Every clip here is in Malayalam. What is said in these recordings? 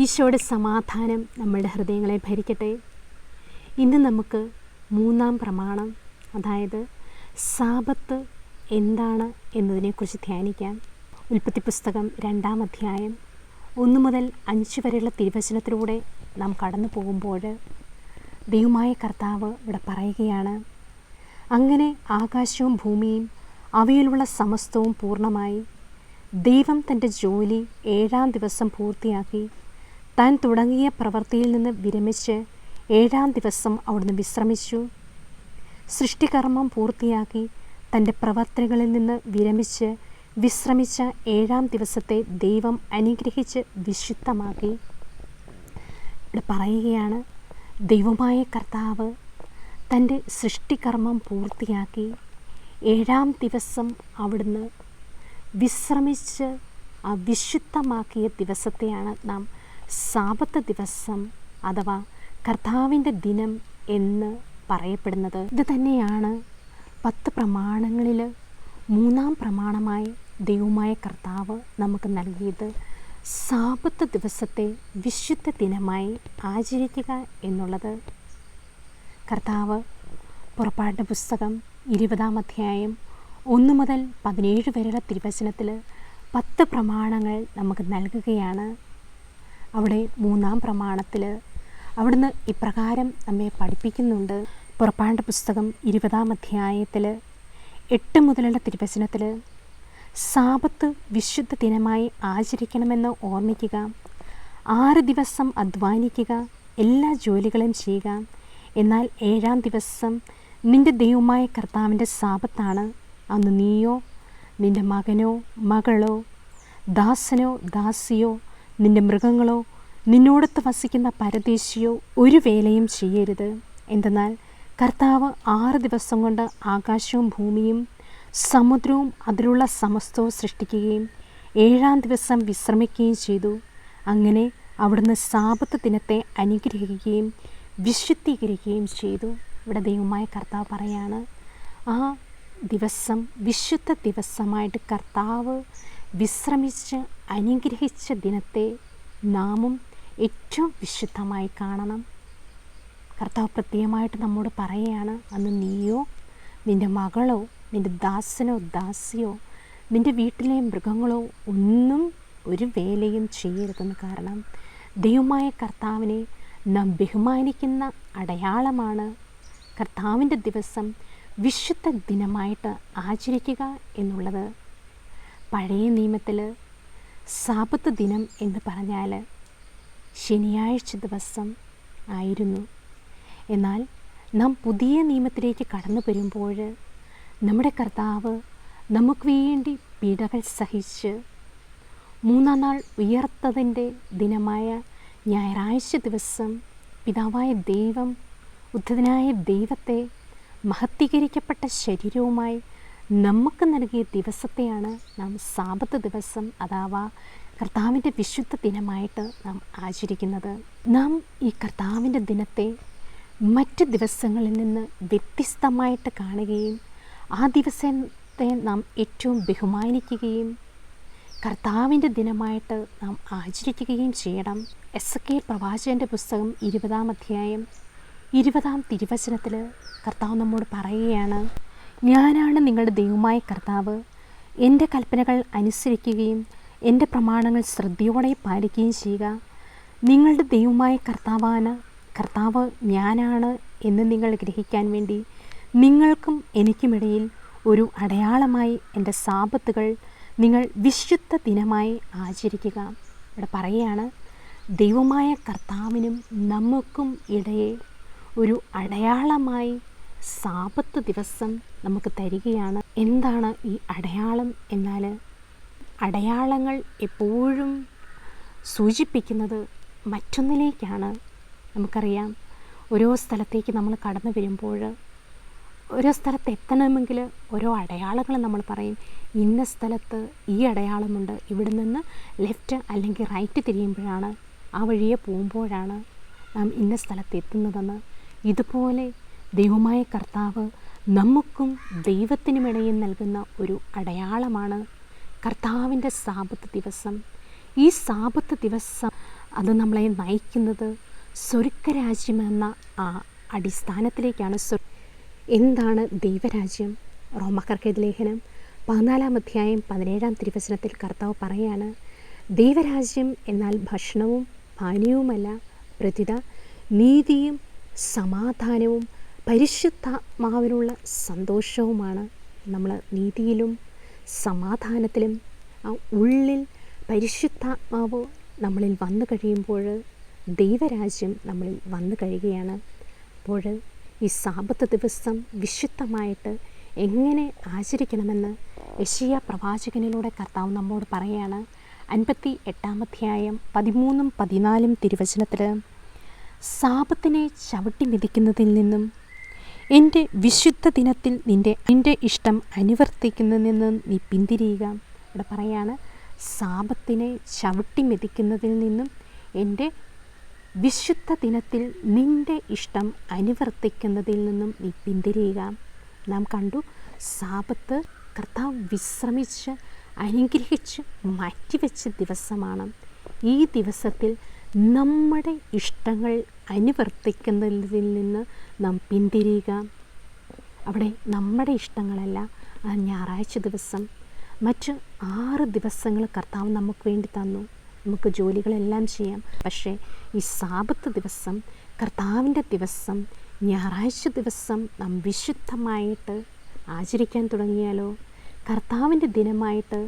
ഈശോയുടെ സമാധാനം നമ്മളുടെ ഹൃദയങ്ങളെ ഭരിക്കട്ടെ. ഇന്ന് നമുക്ക് മൂന്നാം പ്രമാണം, അതായത് സാബത്ത് എന്താണ് എന്നതിനെക്കുറിച്ച് ധ്യാനിക്കാം. ഉൽപ്പത്തി പുസ്തകം 2-ാം അധ്യായം 1 മുതൽ 5 വരെയുള്ള തിരുവചനത്തിലൂടെ നാം കടന്നു പോകുമ്പോൾ ദൈവമായ കർത്താവ് ഇവിടെ പറയുകയാണ്, അങ്ങനെ ആകാശവും ഭൂമിയും അവയിലുള്ള സമസ്തവും പൂർണ്ണമായി. ദൈവം തൻ്റെ ജോലി 7-ാം ദിവസം പൂർത്തിയാക്കി. താൻ തുടങ്ങിയ പ്രവൃത്തിയിൽ നിന്ന് വിരമിച്ച് 7-ാം ദിവസം അവിടുന്ന് വിശ്രമിച്ചു. സൃഷ്ടികർമ്മം പൂർത്തിയാക്കി തൻ്റെ പ്രവർത്തനങ്ങളിൽ നിന്ന് വിശ്രമിച്ച 7-ാം ദിവസത്തെ ദൈവം അനുഗ്രഹിച്ച് വിശുദ്ധമാക്കി. ഇവിടെ പറയുകയാണ്, ദൈവമായ കർത്താവ് തൻ്റെ സൃഷ്ടികർമ്മം പൂർത്തിയാക്കി 7-ാം ദിവസം അവിടുന്ന് വിശ്രമിച്ച് വിശുദ്ധമാക്കിയ ദിവസത്തെയാണ് നാം സാബത്ത് ദിവസം അഥവാ കർത്താവിൻ്റെ ദിനം എന്ന് പറയപ്പെടുന്നത്. ഇത് തന്നെയാണ് 10 പ്രമാണങ്ങളിൽ 3-ാം പ്രമാണമായി ദൈവമായ കർത്താവ് നമുക്ക് നൽകിയത്. സാബത്ത് ദിവസത്തെ വിശുദ്ധ ദിനമായി ആചരിക്കുക എന്നുള്ളത്. കർത്താവ് പുറപ്പാട് പുസ്തകം 20-ാം അധ്യായം 1 മുതൽ 17 വരെയുള്ള തിരുവചനത്തിൽ 10 പ്രമാണങ്ങൾ നമുക്ക് നൽകുകയാണ്. അവിടെ 3-ാം പ്രമാണത്തിൽ അവിടുന്ന് ഇപ്രകാരം നമ്മെ പഠിപ്പിക്കുന്നുണ്ട്. പുറപ്പാട് പുസ്തകം 20-ാം അധ്യായത്തിൽ 8 മുതലുള്ള തിരുവചനത്തിൽ, സാബത്ത് വിശുദ്ധ ദിനമായി ആചരിക്കണമെന്ന് ഓർമ്മിക്കുക. 6 ദിവസം അധ്വാനിക്കുക, എല്ലാ ജോലികളും ചെയ്യുക. എന്നാൽ 7-ാം ദിവസം നിൻ്റെ ദൈവമായ കർത്താവിൻ്റെ സാബത്താണ്. അന്ന് നീയോ നിൻ്റെ മകനോ മകളോ ദാസനോ ദാസിയോ നിൻ്റെ മൃഗങ്ങളോ നിന്നോടൊത്ത് വസിക്കുന്ന പരദേശിയോ ഒരു വേലയും ചെയ്യരുത്. എന്തെന്നാൽ കർത്താവ് 6 ദിവസം കൊണ്ട് ആകാശവും ഭൂമിയും സമുദ്രവും അതിലുള്ള സമസ്തവും സൃഷ്ടിക്കുകയും 7-ാം ദിവസം വിശ്രമിക്കുകയും ചെയ്തു. അങ്ങനെ അവിടുന്ന് സാബത്ത് ദിനത്തെ അനുഗ്രഹിക്കുകയും വിശുദ്ധീകരിക്കുകയും ചെയ്തു. ഇവിടെ ദൈവമായ കർത്താവ് പറയാണ്, ആ ദിവസം വിശുദ്ധ ദിവസമായിട്ട് കർത്താവ് വിശ്രമിച്ച് അനുഗ്രഹിച്ച ദിനത്തെ നാമും ഏറ്റവും വിശുദ്ധമായി കാണണം. കർത്താവ് പ്രത്യേകമായിട്ട് നമ്മോട് പറയുകയാണ്, അന്ന് നീയോ നിൻ്റെ മകളോ നിൻ്റെ ദാസനോ ദാസിയോ നിൻ്റെ വീട്ടിലെ മൃഗങ്ങളോ ഒന്നും ഒരു വേലയും ചെയ്യരുതെന്ന്. കാരണം ദൈവമായ കർത്താവിനെ നാം ബഹുമാനിക്കുന്ന അടയാളമാണ് കർത്താവിൻ്റെ ദിവസം വിശുദ്ധ ദിനമായിട്ട് ആചരിക്കുക എന്നുള്ളത്. പഴയ നിയമത്തിൽ സാബത്ത് ദിനം എന്ന് പറഞ്ഞാൽ ശനിയാഴ്ച ദിവസം ആയിരുന്നു. എന്നാൽ നാം പുതിയ നിയമത്തിലേക്ക് കടന്നു വരുമ്പോൾ നമ്മുടെ കർത്താവ് നമുക്ക് വേണ്ടി പീഡകൾ സഹിച്ച് 3-ാം നാൾ ഉയർത്തതിൻ്റെ ദിനമായ ഞായറാഴ്ച ദിവസം പിതാവായ ദൈവം ഉദ്ധിതനായ ദൈവത്തെ മഹത്വീകരിക്കപ്പെട്ട ശരീരവുമായി നമുക്ക് നൽകിയ ദിവസത്തെയാണ് നാം സാബത്ത് ദിവസം അഥവാ കർത്താവിൻ്റെ വിശുദ്ധ ദിനമായിട്ട് നാം ആചരിക്കുന്നത്. നാം ഈ കർത്താവിൻ്റെ ദിനത്തെ മറ്റ് ദിവസങ്ങളിൽ നിന്ന് വ്യത്യസ്തമായിട്ട് കാണുകയും ആ ദിവസത്തെ നാം ഏറ്റവും ബഹുമാനിക്കുകയും കർത്താവിൻ്റെ ദിനമായിട്ട് നാം ആചരിക്കുകയും ചെയ്യണം. എസെക്കിയേൽ പ്രവാചകൻ്റെ പുസ്തകം 20-ാം അധ്യായം 20-ാം തിരുവചനത്തിൽ കർത്താവ് നമ്മോട് പറയുകയാണ്, ഞാനാണ് നിങ്ങളുടെ ദൈവമായ കർത്താവ്. എൻ്റെ കൽപ്പനകൾ അനുസരിക്കുകയും എൻ്റെ പ്രമാണങ്ങൾ ശ്രദ്ധയോടെ പാലിക്കുകയും ചെയ്യുക. നിങ്ങളുടെ ദൈവമായ കർത്താവ് ഞാനാണ് എന്ന് നിങ്ങൾ ഗ്രഹിക്കാൻ വേണ്ടി നിങ്ങൾക്കും എനിക്കുമിടയിൽ ഒരു അടയാളമായി എൻ്റെ സാബത്തുകൾ നിങ്ങൾ വിശുദ്ധ ദിനമായി ആചരിക്കുക. ഇവിടെ പറയുകയാണ്, ദൈവമായ കർത്താവിനും നമുക്കും ഇടയെ ഒരു അടയാളമായി സാബത്ത് ദിവസം നമുക്ക് തരികയാണ്. എന്താണ് ഈ അടയാളം എന്നാൽ, അടയാളങ്ങൾ എപ്പോഴും സൂചിപ്പിക്കുന്നത് മറ്റൊന്നിലേക്കാണ്. നമുക്കറിയാം, ഓരോ സ്ഥലത്തേക്ക് നമ്മൾ കടന്നു വരുമ്പോൾ ഓരോ സ്ഥലത്ത് എത്തണമെങ്കിൽ ഓരോ അടയാളങ്ങൾ നമ്മൾ പറയും. ഇന്ന സ്ഥലത്ത് ഈ അടയാളമുണ്ട്, ഇവിടെ നിന്ന് ലെഫ്റ്റ് അല്ലെങ്കിൽ റൈറ്റ് തിരിയുമ്പോഴാണ്, ആ വഴിയെ പോകുമ്പോഴാണ് നാം ഇന്ന സ്ഥലത്ത് എത്തുന്നതെന്ന്. ഇതുപോലെ ദൈവമായ കർത്താവ് നമുക്കും ദൈവത്തിനുമിടയിൽ നൽകുന്ന ഒരു അടയാളമാണ് കർത്താവിൻ്റെ സാബത്ത് ദിവസം. ഈ സാബത്ത് ദിവസം അത് നമ്മളെ നയിക്കുന്നത് സ്വർഗരാജ്യമെന്ന ആ അടിസ്ഥാനത്തിലേക്കാണ്. എന്താണ് ദൈവരാജ്യം? റോമാക്കാർക്കെഴുതിയ ലേഖനം 14 അധ്യായം 17 തിരുവചനത്തിൽ കർത്താവ് പറയാണ്, ദൈവരാജ്യം എന്നാൽ ഭക്ഷണവും പാനീയവുമല്ല, പ്രത്യുത നീതിയും സമാധാനവും പരിശുദ്ധാത്മാവിലുള്ള സന്തോഷവുമാണ്. നമ്മൾ നീതിയിലും സമാധാനത്തിലും ആ ഉള്ളിൽ പരിശുദ്ധാത്മാവ് നമ്മളിൽ വന്നു കഴിയുമ്പോൾ ദൈവരാജ്യം നമ്മളിൽ വന്നു കഴിയുകയാണ്. അപ്പോൾ ഈ സാബത്ത് ദിവസം വിശുദ്ധമായിട്ട് എങ്ങനെ ആചരിക്കണമെന്ന് യെശയ്യാ പ്രവാചകനിലൂടെ കർത്താവ് നമ്മോട് പറയുകയാണ്. 58 അധ്യായം 13 14 തിരുവചനത്തിൽ, സാബത്തിനെ ചവിട്ടി മെതിക്കുന്നതിൽ നിന്നും എൻ്റെ വിശുദ്ധ ദിനത്തിൽ നിൻ്റെ ഇഷ്ടം അനുവർത്തിക്കുന്നതിൽ നിന്നും നീ പിന്തിരിയുക. ഇവിടെ പറയാണ്, സാബത്തിനെ ചവിട്ടി മെതിക്കുന്നതിൽ നിന്നും എൻ്റെ വിശുദ്ധ ദിനത്തിൽ നിൻ്റെ ഇഷ്ടം അനുവർത്തിക്കുന്നതിൽ നിന്നും നീ പിന്തിരിയുക. നാം കണ്ടു, സാബത്ത് കർത്താവ് വിശ്രമിച്ച് അനുഗ്രഹിച്ച് മാറ്റിവെച്ച ദിവസമാണ്. ഈ ദിവസത്തിൽ നമ്മുടെ ഇഷ്ടങ്ങൾ അനുവർത്തിക്കുന്നതിൽ നിന്ന് നാം പിന്തിരിയുക. അവിടെ നമ്മുടെ ഇഷ്ടങ്ങളല്ല, ആ ഞായറാഴ്ച ദിവസം മറ്റ് 6 ദിവസങ്ങൾ കർത്താവ് നമുക്ക് വേണ്ടി തന്നു. നമുക്ക് ജോലികളെല്ലാം ചെയ്യാം. പക്ഷേ ഈ സാബത്ത് ദിവസം, കർത്താവിൻ്റെ ദിവസം, ഞായറാഴ്ച ദിവസം നാം വിശുദ്ധമായിട്ട് ആചരിക്കാൻ തുടങ്ങിയാലോ, കർത്താവിൻ്റെ ദിനമായിട്ട്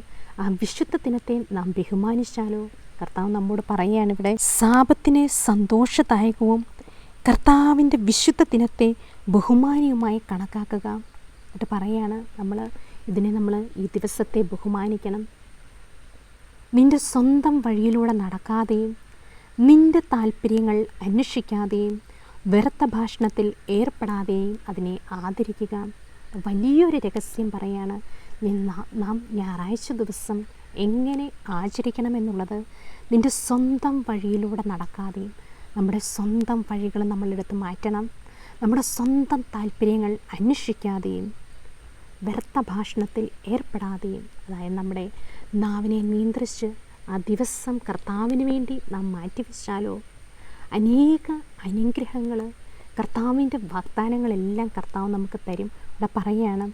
ആ വിശുദ്ധ ദിനത്തെ നാം ബഹുമാനിച്ചാലോ? കർത്താവ് നമ്മോട് പറയുകയാണ് ഇവിടെ, സാബത്തിനെ സന്തോഷദായകവും കർത്താവിൻ്റെ വിശുദ്ധ ദിനത്തെ ബഹുമാനിയുമായി കണക്കാക്കുക. എന്നിട്ട് പറയാണ്, നമ്മൾ ഈ ദിവസത്തെ ബഹുമാനിക്കണം. നിൻ്റെ സ്വന്തം വഴിയിലൂടെ നടക്കാതെയും നിൻ്റെ താല്പര്യങ്ങൾ അന്വേഷിക്കാതെയും വ്യർത്ഥ ഭാഷണത്തിൽ ഏർപ്പെടാതെയും അതിനെ ആദരിക്കുക. വലിയൊരു രഹസ്യം പറയാണ്, നാം ഞായറാഴ്ച ദിവസം എങ്ങനെ ആചരിക്കണമെന്നുള്ളത്. നിൻ്റെ സ്വന്തം വഴിയിലൂടെ നടക്കാതെയും, നമ്മുടെ സ്വന്തം വഴികൾ നമ്മളെടുത്ത് മാറ്റണം. നമ്മുടെ സ്വന്തം താല്പര്യങ്ങൾ അന്വേഷിക്കാതെയും വ്യർത്ഥ ഭാഷണത്തിൽ ഏർപ്പെടാതെയും, അതായത് നമ്മുടെ നാവിനെ നിയന്ത്രിച്ച് ആ ദിവസം കർത്താവിന് വേണ്ടി നാം മാറ്റിവെച്ചാലോ, അനേക അനുഗ്രഹങ്ങൾ, കർത്താവിൻ്റെ വാഗ്ദാനങ്ങളെല്ലാം കർത്താവ് നമുക്ക് തരും. ഇവിടെ പറയുകയാണ്,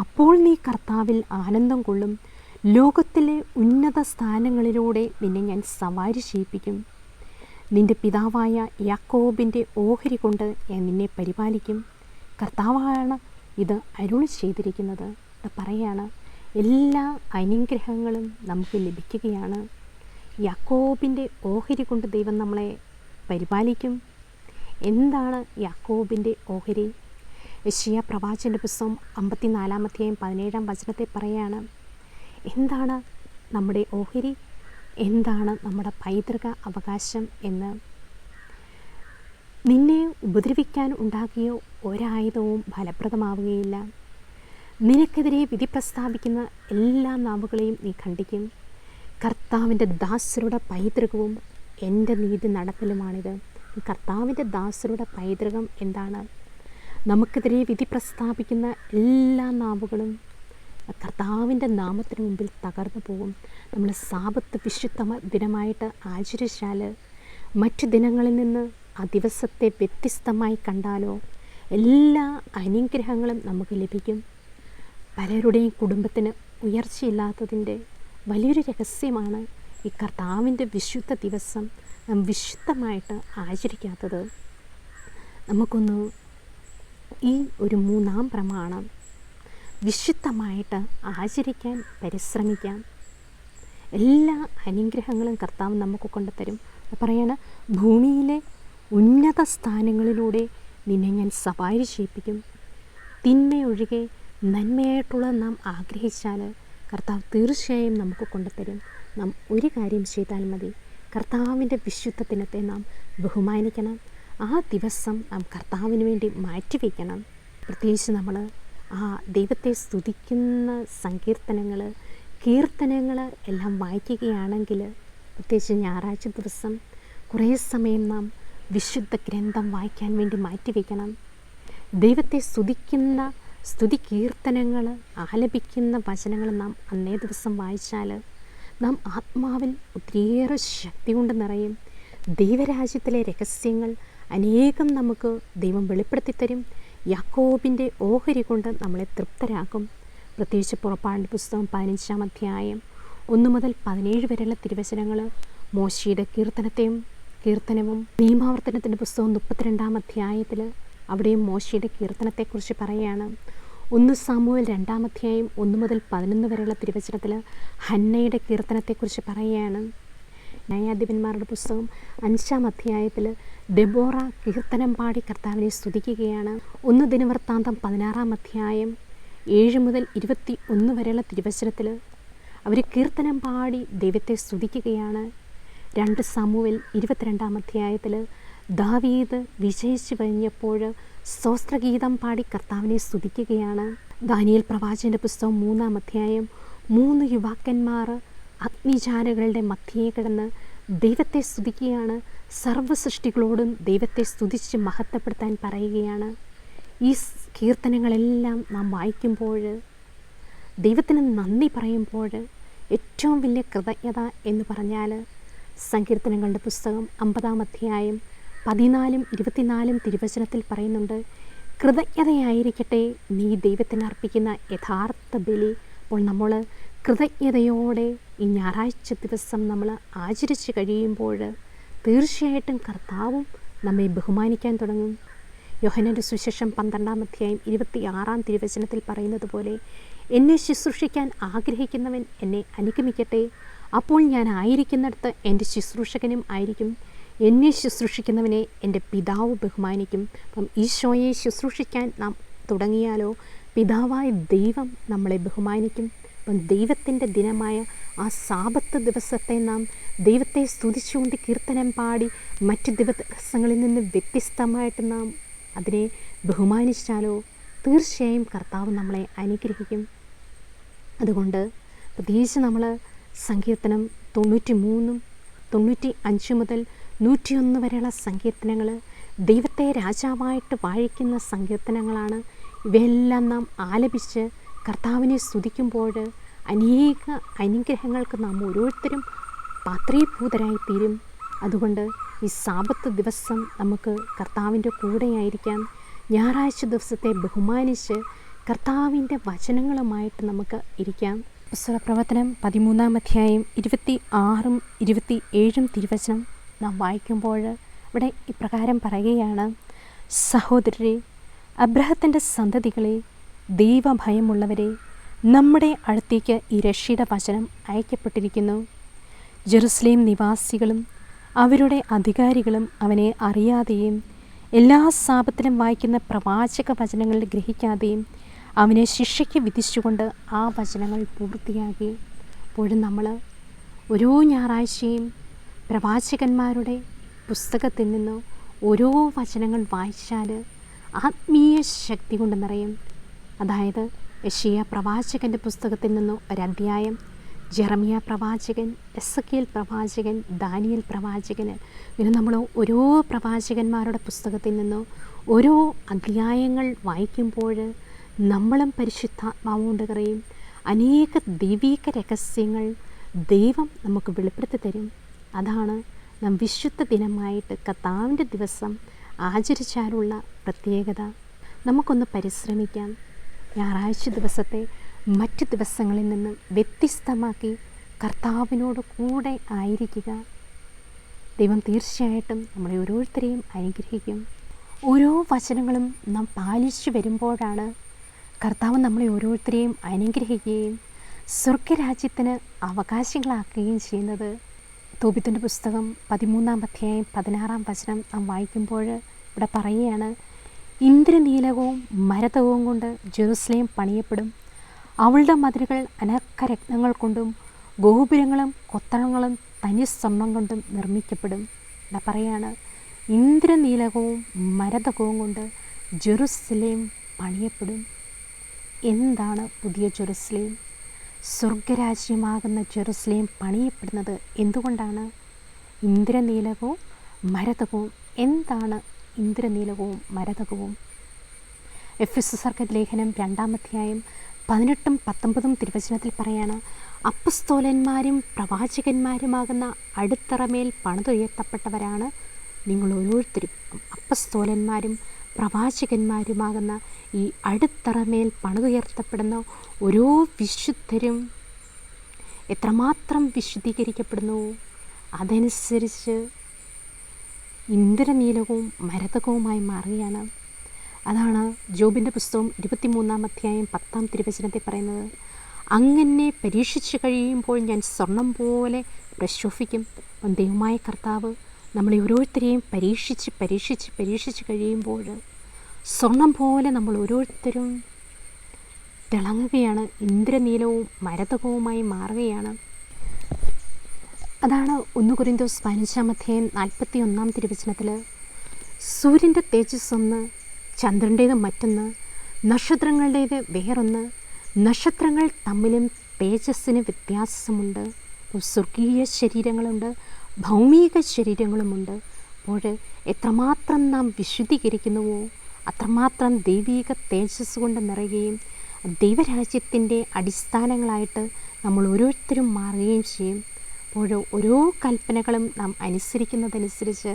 അപ്പോൾ നീ കർത്താവിൽ ആനന്ദം കൊള്ളും, ലോകത്തിലെ ഉന്നത സ്ഥാനങ്ങളിലൂടെ നിന്നെ ഞാൻ സവാരി ചെയ്യിപ്പിക്കും. നിൻ്റെ പിതാവായ യാക്കോബിൻ്റെ ഓഹരി കൊണ്ട് ഞാൻ നിന്നെ പരിപാലിക്കും. കർത്താവാണ് ഇത് അരുളി ചെയ്തിരിക്കുന്നത്. ഇത് പറയാണ്, എല്ലാ അനുഗ്രഹങ്ങളും നമുക്ക് ലഭിക്കുകയാണ്. യാക്കോബിൻ്റെ ഓഹരി കൊണ്ട് ദൈവം നമ്മളെ പരിപാലിക്കും. എന്താണ് യാക്കോബിൻ്റെ ഓഹരി? യെശയ്യാ പ്രവാചകന്റെ പുസ്തകം 54 അധ്യായം 17 വചനത്തെ പറയാണ്, എന്താണ് നമ്മുടെ ഓഹരി, എന്താണ് നമ്മുടെ പൈതൃക അവകാശം എന്ന്. നിന്നെ ഉപദ്രവിക്കാൻ ഉണ്ടാക്കിയ ഒരായുധവും ഫലപ്രദമാവുകയില്ല. നിനക്കെതിരെ വിധി പ്രസ്താവിക്കുന്ന എല്ലാ നാവുകളെയും നീ ഖണ്ഡിക്കും. കർത്താവിൻ്റെ ദാസരുടെ പൈതൃകവും എൻ്റെ നീതി നടത്തലുമാണിത്. കർത്താവിൻ്റെ ദാസരുടെ പൈതൃകം എന്താണ്? നമുക്കെതിരെ വിധി പ്രസ്താവിക്കുന്ന എല്ലാ നാവുകളും കർത്താവിൻ്റെ നാമത്തിന് മുമ്പിൽ തകർന്നു പോകും. നമ്മൾ സാബത്ത് വിശുദ്ധ ദിനമായിട്ട് ആചരിച്ചാൽ, മറ്റു ദിനങ്ങളിൽ നിന്ന് ആ ദിവസത്തെ വ്യത്യസ്തമായി കണ്ടാലോ, എല്ലാ അനുഗ്രഹങ്ങളും നമുക്ക് ലഭിക്കും. പലരുടെയും കുടുംബത്തിന് ഉയർച്ചയില്ലാത്തതിൻ്റെ വലിയൊരു രഹസ്യമാണ് ഈ കർത്താവിൻ്റെ വിശുദ്ധ ദിവസം നാം വിശുദ്ധമായിട്ട് ആചരിക്കാത്തത്. നമുക്കൊന്ന് ഈ ഒരു 3-ാം പ്രമാണം വിശുദ്ധമായിട്ട് ആചരിക്കാൻ പരിശ്രമിക്കാം. എല്ലാ അനുഗ്രഹങ്ങളും കർത്താവ് നമുക്ക് കൊണ്ടുതരും. പറയാണ്, ഭൂമിയിലെ ഉന്നത സ്ഥാനങ്ങളിലൂടെ നിന്നെ ഞാൻ സവാരി ചെയ്യിപ്പിക്കും. തിന്മയൊഴികെ നന്മയായിട്ടുള്ളത് നാം ആഗ്രഹിച്ചാൽ കർത്താവ് തീർച്ചയായും നമുക്ക് കൊണ്ടുതരും. നാം ഒരു കാര്യം ചെയ്താൽ മതി, കർത്താവിൻ്റെ വിശുദ്ധ ദിനത്തെ നാം ബഹുമാനിക്കണം. ആ ദിവസം നാം കർത്താവിന് വേണ്ടി മാറ്റിവെക്കണം. പ്രത്യേകിച്ച് നമ്മൾ ആ ദൈവത്തെ സ്തുതിക്കുന്ന സങ്കീർത്തനങ്ങൾ, കീർത്തനങ്ങൾ എല്ലാം വായിക്കുകയാണെങ്കിൽ, പ്രത്യേകിച്ച് ഞായറാഴ്ച ദിവസം കുറേ സമയം നാം വിശുദ്ധ ഗ്രന്ഥം വായിക്കാൻ വേണ്ടി മാറ്റിവെക്കണം. ദൈവത്തെ സ്തുതിക്കുന്ന സ്തുതി കീർത്തനങ്ങൾ, ആലപിക്കുന്ന വചനങ്ങൾ നാം അന്നേ ദിവസം വായിച്ചാൽ നാം ആത്മാവിൽ ഒത്തിരിയേറെ ശക്തി കൊണ്ട് നിറയും. ദൈവരാജ്യത്തിലെ രഹസ്യങ്ങൾ അനേകം നമുക്ക് ദൈവം വെളിപ്പെടുത്തി തരും. യാക്കോബിൻ്റെ ഓഹരി കൊണ്ട് നമ്മളെ തൃപ്തരാക്കും. പ്രത്യേകിച്ച് പുറപ്പാടിൻ്റെ പുസ്തകം 15-ാം അധ്യായം 1 മുതൽ 17 വരെയുള്ള തിരുവചനങ്ങൾ മോശയുടെ കീർത്തനവും നിയമാവർത്തനത്തിൻ്റെ പുസ്തകം 32-ാം അധ്യായത്തിൽ അവിടെയും മോശയുടെ കീർത്തനത്തെക്കുറിച്ച് പറയുകയാണ്. 1 സാമുവേൽ 2-ാം അധ്യായം 1 മുതൽ 11 വരെയുള്ള തിരുവചനത്തിൽ ഹന്നയുടെ കീർത്തനത്തെക്കുറിച്ച് പറയുകയാണ്. ന്യായാധിപന്മാരുടെ പുസ്തകം 5-ാം അധ്യായത്തിൽ ദെബോറ കീർത്തനം പാടി കർത്താവിനെ സ്തുതിക്കുകയാണ്. 1 ദിനവൃത്താന്തം 16-ാം അധ്യായം 7 മുതൽ 21 വരെയുള്ള തിരുവചനത്തിൽ അവർ കീർത്തനം പാടി ദൈവത്തെ സ്തുതിക്കുകയാണ്. 2 സാമുവേൽ 22-ാം അധ്യായത്തിൽ ദാവീദ് വിജയിച്ചു കഴിഞ്ഞപ്പോൾ സ്തോത്രഗീതം പാടി കർത്താവിനെ സ്തുതിക്കുകയാണ്. ദാനിയേൽ പ്രവാചകൻ്റെ പുസ്തകം 3-ാം അധ്യായം 3 യുവാക്കന്മാർ അഗ്നിജാലകളുടെ മധ്യേ കിടന്ന് ദൈവത്തെ സ്തുതിക്കുകയാണ്. സർവ്വസൃഷ്ടികളോടും ദൈവത്തെ സ്തുതിച്ച് മഹത്വപ്പെടുത്താൻ പറയുകയാണ്. ഈ കീർത്തനങ്ങളെല്ലാം നാം വായിക്കുമ്പോൾ, ദൈവത്തിന് നന്ദി പറയുമ്പോൾ ഏറ്റവും വലിയ കൃതജ്ഞത എന്ന് പറഞ്ഞാൽ സങ്കീർത്തനങ്ങളുടെ പുസ്തകം 50-ാം അധ്യായം 14-ഉം 24-ഉം തിരുവചനത്തിൽ പറയുന്നുണ്ട്, കൃതജ്ഞതയായിരിക്കട്ടെ നീ ദൈവത്തിന് അർപ്പിക്കുന്ന യഥാർത്ഥ ബലി. അപ്പോൾ നമ്മൾ കൃതജ്ഞതയോടെ ഈ ഞായറാഴ്ച ദിവസം നമ്മൾ ആചരിച്ച് കഴിയുമ്പോൾ തീർച്ചയായിട്ടും കർത്താവും നമ്മെ ബഹുമാനിക്കാൻ തുടങ്ങും. യോഹന്നാൻ്റെ സുവിശേഷം 12-ാം അധ്യായം 26-ാം തിരുവചനത്തിൽ പറയുന്നത് പോലെ, എന്നെ ശുശ്രൂഷിക്കാൻ ആഗ്രഹിക്കുന്നവൻ എന്നെ അനുഗമിക്കട്ടെ, അപ്പോൾ ഞാൻ ആയിരിക്കുന്നിടത്ത് എൻ്റെ ശുശ്രൂഷകനും ആയിരിക്കും. എന്നെ ശുശ്രൂഷിക്കുന്നവനെ എൻ്റെ പിതാവ് ബഹുമാനിക്കും. അപ്പം ഈശോയെ ശുശ്രൂഷിക്കാൻ നാം തുടങ്ങിയാലോ പിതാവായ ദൈവം നമ്മളെ ബഹുമാനിക്കും. അപ്പം ദൈവത്തിൻ്റെ ദിനമായ ആ സാബത്ത് ദിവസത്തെ നാം ദൈവത്തെ സ്തുതിച്ചുകൊണ്ട് കീർത്തനം പാടി മറ്റ് ദിവസങ്ങളിൽ നിന്ന് വ്യത്യസ്തമായിട്ട് നാം അതിനെ ബഹുമാനിച്ചാലോ തീർച്ചയായും കർത്താവ് നമ്മളെ അനുഗ്രഹിക്കും. അതുകൊണ്ട് പ്രത്യേകിച്ച് നമ്മൾ സങ്കീർത്തനം 93-ഉം 95 മുതൽ 101 വരെയുള്ള സങ്കീർത്തനങ്ങൾ ദൈവത്തെ രാജാവായിട്ട് വാഴിക്കുന്ന സങ്കീർത്തനങ്ങളാണ്. ഇവയെല്ലാം നാം ആലപിച്ച് കർത്താവിനെ സ്തുതിക്കുമ്പോൾ അനേക അനുഗ്രഹങ്ങൾക്ക് നാം ഓരോരുത്തരും പാത്രീഭൂതരായി തീരും. അതുകൊണ്ട് ഈ സാബത്ത് ദിവസം നമുക്ക് കർത്താവിൻ്റെ കൂടെയായിരിക്കാം. ഞായറാഴ്ച ദിവസത്തെ ബഹുമാനിച്ച് കർത്താവിൻ്റെ വചനങ്ങളുമായിട്ട് നമുക്ക് ഇരിക്കാം. പുസ്തകപ്രവർത്തനം 13-ാം അധ്യായം 26-ഉം 27-ഉം തിരുവചനം നാം വായിക്കുമ്പോൾ ഇവിടെ ഇപ്രകാരം പറയുകയാണ്, സഹോദരരെ, അബ്രഹത്തിൻ്റെ സന്തതികളെ, ദൈവഭയമുള്ളവരെ, നമ്മുടെ അടുത്തേക്ക് ഈ രക്ഷയുടെ വചനം അയക്കപ്പെട്ടിരിക്കുന്നു. ജെറുസലേം നിവാസികളും അവരുടെ അധികാരികളും അവനെ അറിയാതെയും എല്ലാ സാപത്തിലും വായിക്കുന്ന പ്രവാചക വചനങ്ങൾ ഗ്രഹിക്കാതെയും അവനെ ശിക്ഷയ്ക്ക് വിധിച്ചുകൊണ്ട് ആ വചനങ്ങൾ പൂർത്തിയാക്കി. അപ്പോഴും നമ്മൾ ഓരോ ഞായറാഴ്ചയും പ്രവാചകന്മാരുടെ പുസ്തകത്തിൽ നിന്ന് ഓരോ വചനങ്ങൾ വായിച്ചാൽ ആത്മീയ ശക്തി കൊണ്ട് നിറയും. അതായത് യെശയ്യാ പ്രവാചകൻ്റെ പുസ്തകത്തിൽ നിന്ന് ഒരധ്യായം, ജെറമിയ പ്രവാചകൻ, എസെക്കിയേൽ പ്രവാചകൻ, ദാനിയേൽ പ്രവാചകൻ, പിന്നെ നമ്മൾ ഓരോ പ്രവാചകന്മാരുടെ പുസ്തകത്തിൽ നിന്ന് ഓരോ അധ്യായങ്ങൾ വായിക്കുമ്പോൾ നമ്മളും പരിശുദ്ധാത്മാവ് കൊണ്ട് നിറയും. അനേക ദൈവീക രഹസ്യങ്ങൾ ദൈവം നമുക്ക് വെളിപ്പെടുത്തി തരും. അതാണ് നാം വിശുദ്ധ ദിനമായിട്ട് കർത്താവിൻ്റെ ദിവസം ആചരിച്ചാലുള്ള പ്രത്യേകത. നമുക്കൊന്ന് പരിശ്രമിക്കാം. ഞായറാഴ്ച ദിവസത്തെ മറ്റ് ദിവസങ്ങളിൽ നിന്നും വ്യത്യസ്തമാക്കി കർത്താവിനോട് കൂടെ ആയിരിക്കുക. ദൈവം തീർച്ചയായിട്ടും നമ്മളെ ഓരോരുത്തരെയും അനുഗ്രഹിക്കും. ഓരോ വചനങ്ങളും നാം പാലിച്ചു വരുമ്പോഴാണ് കർത്താവ് നമ്മളെ ഓരോരുത്തരെയും അനുഗ്രഹിക്കുകയും സ്വർഗരാജ്യത്തിന് അവകാശങ്ങളാക്കുകയും ചെയ്യുന്നത്. തോബിത്തിൻ്റെ പുസ്തകം 13-ാം അധ്യായം 16-ാം വചനം നാം വായിക്കുമ്പോൾ ഇവിടെ പറയുകയാണ്, ഇന്ദ്രനീലകവും മരതകവും കൊണ്ട് ജെറുസലേം പണിയപ്പെടും. അവളുടെ മതിലുകൾ അനക്കരത്നങ്ങൾ കൊണ്ടും ഗോപുരങ്ങളും കൊത്തളങ്ങളും തനി സ്വർണം കൊണ്ടും നിർമ്മിക്കപ്പെടും. ഇവിടെ പറയാണ്, ഇന്ദ്രനീലകവും മരതകവും കൊണ്ട് ജെറുസലേം പണിയപ്പെടും. എന്താണ് പുതിയ ജെറുസലേം? സ്വർഗരാജ്യമാകുന്ന ജെറുസലേം പണിയപ്പെടുന്നത് എന്തുകൊണ്ടാണ്? ഇന്ദ്രനീലകവും മരതകവും. എന്താണ് ഇന്ദ്രനീലകവും മരതകവും? എഫെസ്യർക്കെഴുതിയ ലേഖനം 2-ാം അധ്യായം 18ഉം 19ഉം തിരുവചനത്തിൽ പറയാണ്, അപ്പസ്തോലന്മാരും പ്രവാചകന്മാരുമാകുന്ന അടിത്തറമേൽ പണിതുയർത്തപ്പെട്ടവരാണ് നിങ്ങൾ ഓരോരുത്തരും. അപ്പസ്തോലന്മാരും പ്രവാചകന്മാരുമാകുന്ന ഈ അടിത്തറമേൽ പണിതുയർത്തപ്പെടുന്ന ഓരോ വിശുദ്ധരും എത്രമാത്രം വിശുദ്ധീകരിക്കപ്പെടുന്നു, അതനുസരിച്ച് ഇന്ദ്രനീലകവും മരതകവുമായി മാറുകയാണ്. അതാണ് ജോബിൻ്റെ പുസ്തകം 23-ാം അധ്യായം 10-ാം തിരുവചനത്തിൽ പറയുന്നത്. അങ്ങനെ പരീക്ഷിച്ച് കഴിയുമ്പോൾ ഞാൻ സ്വർണം പോലെ പ്രശോഭിക്കും. ദൈവമായ കർത്താവ് നമ്മളെ ഓരോരുത്തരെയും പരീക്ഷിച്ച് കഴിയുമ്പോൾ സ്വർണം പോലെ നമ്മൾ ഓരോരുത്തരും തിളങ്ങുകയാണ്, ഇന്ദ്രനീലവും മരതകവുമായി മാറുകയാണ്. അതാണ് 1 കൊരിന്ത്യർ 15-ാം അധ്യായം 41-ാം തിരുവചനത്തിൽ, സൂര്യൻ്റെ തേജസ് ഒന്ന്, ചന്ദ്രൻ്റേത് മറ്റൊന്ന്, നക്ഷത്രങ്ങളുടേത് വേറൊന്ന്, നക്ഷത്രങ്ങൾ തമ്മിലും തേജസ്സിന് വ്യത്യാസമുണ്ട്. സ്വർഗീയ ശരീരങ്ങളുണ്ട്, ഭൗമിക ശരീരങ്ങളുമുണ്ട്. അപ്പോൾ എത്രമാത്രം നാം വിശുദ്ധീകരിക്കുന്നുവോ അത്രമാത്രം ദൈവിക തേജസ് കൊണ്ട് നിറയുകയും ദൈവരാജ്യത്തിൻ്റെ അടിസ്ഥാനങ്ങളായിട്ട് നമ്മൾ ഓരോരുത്തരും മാറുകയും ചെയ്യും. അപ്പോൾ ഓരോ കൽപ്പനകളും നാം അനുസരിക്കുന്നതനുസരിച്ച്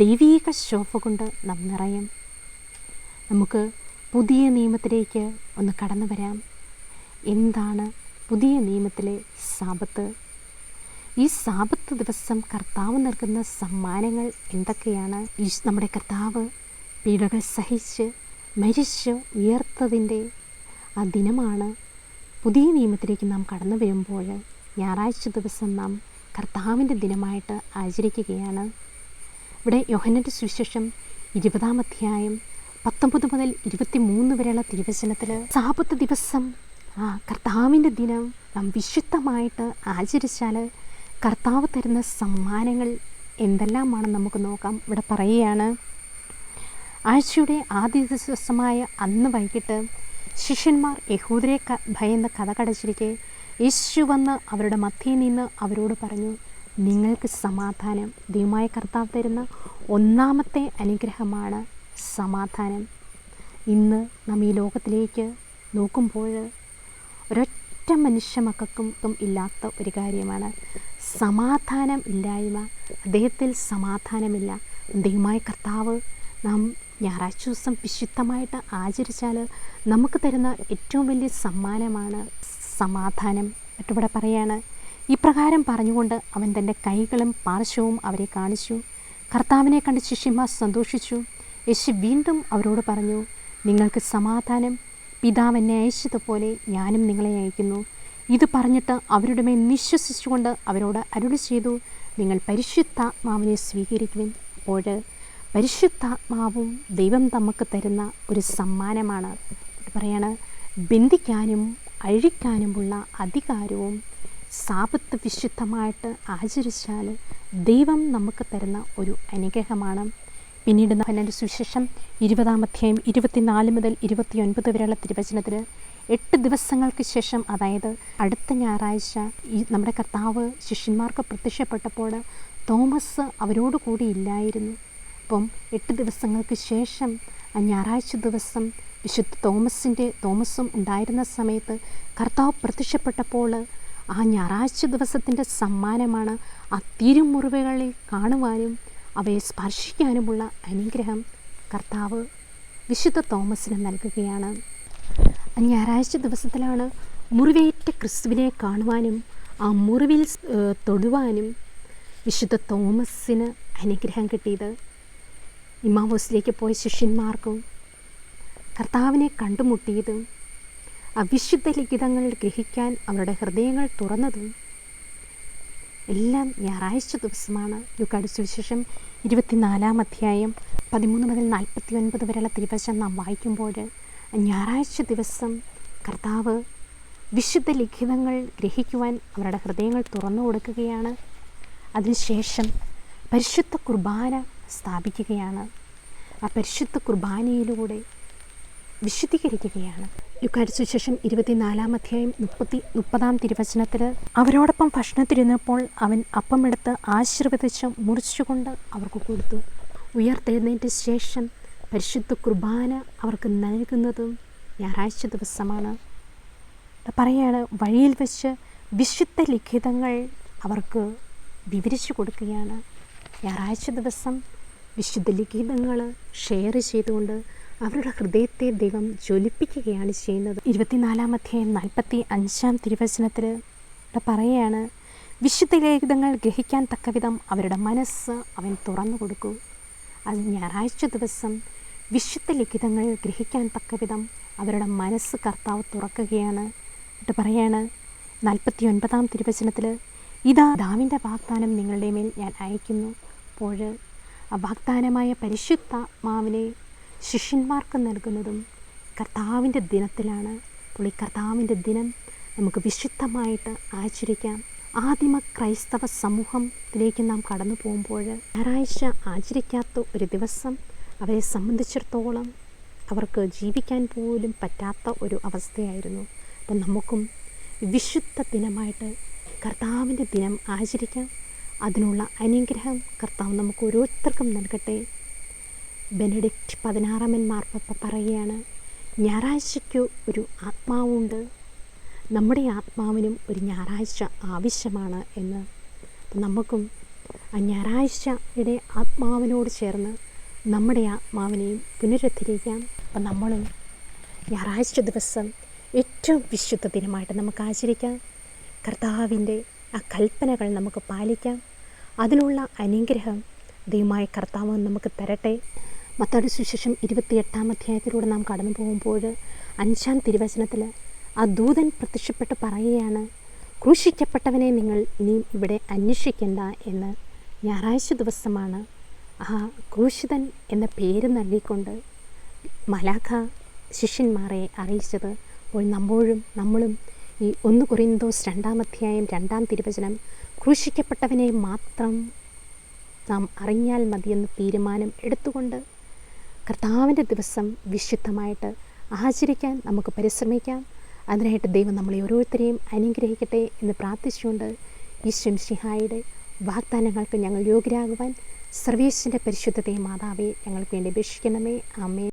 ദൈവിക ശോഭ കൊണ്ട് നാം നിറയും. നമുക്ക് പുതിയ നിയമത്തിലേക്ക് ഒന്ന് കടന്നു വരാം. എന്താണ് പുതിയ നിയമത്തിലെ സാബത്ത്? ഈ സാബത്ത് ദിവസം കർത്താവ് നൽകുന്ന സമ്മാനങ്ങൾ എന്തൊക്കെയാണ്? നമ്മുടെ കർത്താവ് പീഡകൾ സഹിച്ച് മരിച്ച് ഉയർത്തതിൻ്റെ ആ ദിനമാണ്. പുതിയ നിയമത്തിലേക്ക് നാം കടന്നു വരുമ്പോൾ ഞായറാഴ്ച ദിവസം നാം കർത്താവിൻ്റെ ദിനമായിട്ട് ആചരിക്കുകയാണ്. ഇവിടെ യോഹന്നാൻ്റെ സുവിശേഷം 20-ാം അധ്യായം 19 മുതൽ 23 വരെയുള്ള തിരുവചനത്തിൽ സാബത്ത് ദിവസം കർത്താവിൻ്റെ ദിനം നാം വിശുദ്ധമായിട്ട് ആചരിച്ചാൽ കർത്താവ് തരുന്ന സമ്മാനങ്ങൾ എന്തെല്ലാമാണെന്ന് നമുക്ക് നോക്കാം. ഇവിടെ പറയുകയാണ്, ആഴ്ചയുടെ ആദ്യ ദിവസമായ അന്ന് വൈകിട്ട് ശിഷ്യന്മാർ യഹൂദരെ ഭയന്ന് കതകടച്ചിരിക്കെ യേശു വന്ന് അവരുടെ മധ്യയിൽ നിന്ന് അവരോട് പറഞ്ഞു, നിങ്ങൾക്ക് സമാധാനം. ദൈവമായ കർത്താവ് തരുന്ന ഒന്നാമത്തെ അനുഗ്രഹമാണ് സമാധാനം. ഇന്ന് നാം ഈ ലോകത്തിലേക്ക് നോക്കുമ്പോൾ ഒരൊറ്റ മനുഷ്യ മക്കൾക്കും ഇല്ലാത്ത ഒരു കാര്യമാണ് സമാധാനം ഇല്ലായ്മ. അദ്ദേഹത്തിൽ സമാധാനമില്ല. ദൈവമായ കർത്താവ് നാം ഞായറാഴ്ച ദിവസം വിശുദ്ധമായിട്ട് ആചരിച്ചാൽ നമുക്ക് തരുന്ന ഏറ്റവും വലിയ സമ്മാനമാണ് സമാധാനം. മറ്റിവിടെ പറയാണ്, ഇപ്രകാരം പറഞ്ഞുകൊണ്ട് അവൻ തൻ്റെ കൈകളും പാർശ്വവും അവരെ കാണിച്ചു. കർത്താവിനെ കണ്ട് ശിഷ്യന്മാർ സന്തോഷിച്ചു. യേശു വീണ്ടും അവരോട് പറഞ്ഞു, നിങ്ങൾക്ക് സമാധാനം. പിതാവ് എന്നെ അയച്ചതുപോലെ ഞാനും നിങ്ങളെ അയക്കുന്നു. ഇത് പറഞ്ഞിട്ട് അവരുടെ മേൽ നിശ്വസിച്ചുകൊണ്ട് അവരോട് അരുളി ചെയ്തു, നിങ്ങൾ പരിശുദ്ധാത്മാവിനെ സ്വീകരിക്കുവിൻ. അപ്പോൾ പരിശുദ്ധാത്മാവും ദൈവം നമുക്ക് തരുന്ന ഒരു സമ്മാനമാണ്. പറയാണ്, ബന്ധിക്കാനും അഴിക്കാനുമുള്ള അധികാരവും സാബത്ത് വിശുദ്ധമായിട്ട് ആചരിച്ചാൽ ദൈവം നമുക്ക് തരുന്ന ഒരു അനുഗ്രഹമാണ്. പിന്നീട് യോഹന്നാൻ്റെ സുവിശേഷം 20-ാം അധ്യായം 24 മുതൽ 29 വരെയുള്ള തിരുവചനത്തിൽ 8 ദിവസങ്ങൾക്ക് ശേഷം, അതായത് അടുത്ത ഞായറാഴ്ച നമ്മുടെ കർത്താവ് ശിഷ്യന്മാർക്ക് പ്രത്യക്ഷപ്പെട്ടപ്പോൾ തോമസ് അവരോട് കൂടി ഇല്ലായിരുന്നു. അപ്പം 8 ദിവസങ്ങൾക്ക് ശേഷം ആ ഞായറാഴ്ച ദിവസം വിശുദ്ധ തോമസും ഉണ്ടായിരുന്ന സമയത്ത് കർത്താവ് പ്രത്യക്ഷപ്പെട്ടപ്പോൾ ആ ഞായറാഴ്ച ദിവസത്തിൻ്റെ സമ്മാനമാണ് ആ തിരുമുറിവുകളിൽ കാണുവാനും അവയെ സ്പർശിക്കാനുമുള്ള അനുഗ്രഹം കർത്താവ് വിശുദ്ധ തോമസിന് നൽകുകയാണ്. ഞായറാഴ്ച ദിവസത്തിലാണ് മുറിവേറ്റ ക്രിസ്തുവിനെ കാണുവാനും ആ മുറിവിൽ തൊടുവാനും വിശുദ്ധ തോമസിന് അനുഗ്രഹം കിട്ടിയത്. ഇമ്മാവൂസിലേക്ക് പോയ ശിഷ്യന്മാർക്കും കർത്താവിനെ കണ്ടുമുട്ടിയതും ആ വിശുദ്ധ ലിഖിതങ്ങൾ ഗ്രഹിക്കാൻ അവരുടെ ഹൃദയങ്ങൾ തുറന്നതും എല്ലാം ഞായറാഴ്ച ദിവസമാണ്. ലൂക്കായുടെ സുവിശേഷം 24-ാം അധ്യായം 13 മുതൽ 49 വരെയുള്ള തിരുവചനം നാം വായിക്കുമ്പോൾ ഞായറാഴ്ച ദിവസം കർത്താവ് വിശുദ്ധ ലിഖിതങ്ങൾ ഗ്രഹിക്കുവാൻ അവരുടെ ഹൃദയങ്ങൾ തുറന്നു കൊടുക്കുകയാണ്. അതിനുശേഷം പരിശുദ്ധ കുർബാന സ്ഥാപിക്കുകയാണ്. ആ പരിശുദ്ധ കുർബാനയിലൂടെ വിശുദ്ധീകരിക്കുകയാണ്. ലൂക്കായുടെ സുവിശേഷം 24-ാം അധ്യായം 30-ാം തിരുവചനത്തിൽ, അവരോടൊപ്പം ഭക്ഷണത്തിരുന്നപ്പോൾ അവൻ അപ്പമെടുത്ത് ആശീർവദിച്ച് മുറിച്ചുകൊണ്ട് അവർക്ക് കൊടുത്തു. ഉയർത്തെഴുന്നേറ്റ ശേഷം പരിശുദ്ധ കുർബാന അവർക്ക് നൽകുന്നതും ഞായറാഴ്ച ദിവസമാണ്. പറയാണ്, വഴിയിൽ വെച്ച് വിശുദ്ധ ലിഖിതങ്ങൾ അവർക്ക് വിവരിച്ചു കൊടുക്കുകയാണ്. ഞായറാഴ്ച ദിവസം വിശുദ്ധ ലിഖിതങ്ങൾ ഷെയർ ചെയ്തുകൊണ്ട് അവരുടെ ഹൃദയത്തെ ദൈവം ജ്വലിപ്പിക്കുകയാണ് ചെയ്യുന്നത്. 24-45 തിരുവചനത്തിൽ പറയുകയാണ്, വിശുദ്ധ ലിഖിതങ്ങൾ ഗ്രഹിക്കാൻ തക്കവിധം അവരുടെ മനസ്സ് അവൻ തുറന്നു കൊടുക്കൂ. അത് ഞായറാഴ്ച ദിവസം വിശുദ്ധ ലിഖിതങ്ങൾ ഗ്രഹിക്കാൻ തക്കവിധം അവരുടെ മനസ്സ് കർത്താവ് തുറക്കുകയാണ്. എന്നിട്ട് പറയാണ് 49 തിരുവചനത്തിൽ, ഇതാ ദാവിൻ്റെ വാഗ്ദാനം നിങ്ങളുടെ മേൽ ഞാൻ അയക്കുന്നു. അപ്പോൾ ആ വാഗ്ദാനമായ പരിശുദ്ധാത്മാവിനെ ശിഷ്യന്മാർക്ക് നൽകുന്നതും കർത്താവിൻ്റെ ദിനത്തിലാണ്. അപ്പോൾ ഈ കർത്താവിൻ്റെ ദിനം നമുക്ക് വിശുദ്ധമായിട്ട് ആചരിക്കാം. ആദിമ ക്രൈസ്തവ സമൂഹത്തിലേക്ക് നാം കടന്നു പോകുമ്പോൾ ഞായറാഴ്ച ആചരിക്കാത്ത ഒരു ദിവസം അവരെ സംബന്ധിച്ചിടത്തോളം അവർക്ക് ജീവിക്കാൻ പോലും പറ്റാത്ത ഒരു അവസ്ഥയായിരുന്നു. അപ്പം നമുക്കും വിശുദ്ധ ദിനമായിട്ട് കർത്താവിൻ്റെ ദിനം ആചരിക്കാം. അതിനുള്ള അനുഗ്രഹം കർത്താവ് നമുക്ക് ഓരോരുത്തർക്കും നൽകട്ടെ. ബെനഡിക്റ്റ് 16 മാർപ്പാപ്പ പറയുകയാണ്, ഞായറാഴ്ചയ്ക്ക് ഒരു ആത്മാവുണ്ട്, നമ്മുടെ ആത്മാവിനും ഒരു ഞായറാഴ്ച ആവശ്യമാണ് എന്ന്. നമുക്കും ആ ഞായറാഴ്ചയുടെ ആത്മാവിനോട് ചേർന്ന് നമ്മുടെ ആത്മാവിനെയും പുനരുദ്ധരിക്കാം. അപ്പം നമ്മളും ഞായറാഴ്ച ദിവസം ഏറ്റവും വിശുദ്ധ ദിനമായിട്ട് നമുക്ക് ആചരിക്കാം. കർത്താവിൻ്റെ ആ കൽപ്പനകൾ നമുക്ക് പാലിക്കാം. അതിനുള്ള അനുഗ്രഹം ദൈവമായ കർത്താവ് നമുക്ക് തരട്ടെ. മത്തായിയുടെ സുവിശേഷം 28 അധ്യായത്തിലൂടെ നാം കടന്നു പോകുമ്പോൾ 5 തിരുവചനത്തിൽ ആ ദൂതൻ പ്രത്യക്ഷപ്പെട്ട് പറയുകയാണ്, ക്രൂശിക്കപ്പെട്ടവനെ നിങ്ങൾ ഇനിയും ഇവിടെ അന്വേഷിക്കേണ്ട എന്ന്. ഞായറാഴ്ച ദിവസമാണ് ആ ക്രൂശിതൻ എന്ന പേര് നൽകിക്കൊണ്ട് മലാഖ ശിഷ്യന്മാരെ അറിയിച്ചത്. അപ്പോൾ നമ്മളും ഈ 1 കൊരിന്തോസ് 2 അധ്യായം 2 തിരുവചനം, ക്രൂശിക്കപ്പെട്ടവനെ മാത്രം നാം അറിഞ്ഞാൽ മതിയെന്ന് തീരുമാനം എടുത്തുകൊണ്ട് കർത്താവിൻ്റെ ദിവസം വിശുദ്ധമായിട്ട് ആചരിക്കാൻ നമുക്ക് പരിശ്രമിക്കാം. അതിനായിട്ട് ദൈവം നമ്മളെ ഓരോരുത്തരെയും അനുഗ്രഹിക്കട്ടെ എന്ന് പ്രാർത്ഥിച്ചുകൊണ്ട് ഈശോ മിശിഹായുടെ വാഗ്ദാനങ്ങൾക്ക് ഞങ്ങൾ യോഗ്യരാകുവാൻ സർവീസിൻ്റെ പരിശുദ്ധതയെ മാതാവേ ഞങ്ങൾക്ക് വേണ്ടി അപേക്ഷിക്കണമേ. ആമേൻ.